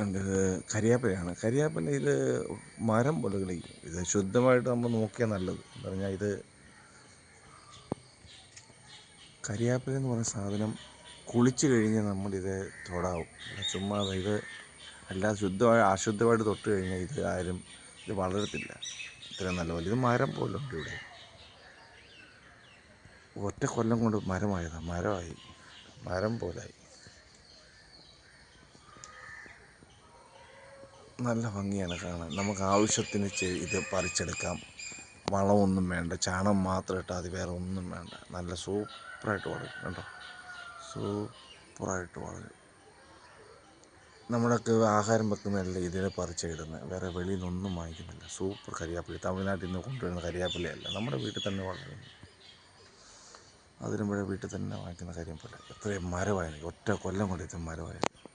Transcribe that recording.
ഇത് കരിയാപ്പിലയാണ്. കരിയാപ്പില ഇത് മരം പോലെ കിളിക്കും. ഇത് ശുദ്ധമായിട്ട് നമ്മൾ നോക്കിയാൽ നല്ലത്. എന്ന് പറഞ്ഞാൽ ഇത് കരിയാപ്പില എന്ന് പറയുന്ന സാധനം കുളിച്ച് കഴിഞ്ഞാൽ നമ്മളിത് തൊടാവും. ചുമ്മാ ഇത് അല്ലാതെ അശുദ്ധമായിട്ട് തൊട്ട് കഴിഞ്ഞാൽ ഇത് വളരത്തില്ല. ഇത്രയും നല്ലപോലെ ഇത് മരം പോലെ ഉണ്ട് ഇവിടെ. ഒറ്റ കൊല്ലം കൊണ്ട് മരമായി മരം പോലായി. നല്ല ഭംഗിയാണ് കാണാൻ. നമുക്ക് ആവശ്യത്തിന് ഇത് പറിച്ചെടുക്കാം. വളമൊന്നും വേണ്ട, ചാണകം മാത്രം ഇട്ടാൽ മതി, വേറെ ഒന്നും വേണ്ട. നല്ല സൂപ്പറായിട്ട് വളരും കേട്ടോ. സൂപ്പറായിട്ട് വളരും. നമ്മളൊക്കെ ആഹാരം വെക്കുന്നതല്ല ഇതിനെ പറിച്ചിടുന്നത്, വേറെ വെളിയിൽ നിന്നൊന്നും വാങ്ങിക്കുന്നില്ല. സൂപ്പർ കരിയാപ്പില, തമിഴ്നാട്ടിൽ നിന്ന് കൊണ്ടുവരുന്ന കരിയാപ്പിലയല്ല, നമ്മുടെ വീട്ടിൽ തന്നെ വളരുന്നു. അതിനും വീട്ടിൽ തന്നെ വാങ്ങിക്കുന്ന കരിയാപ്പില. എത്രയും മരമായിരുന്നു, ഒറ്റ കൊല്ലം കൊണ്ട് ഇത് മരമായിരുന്നു.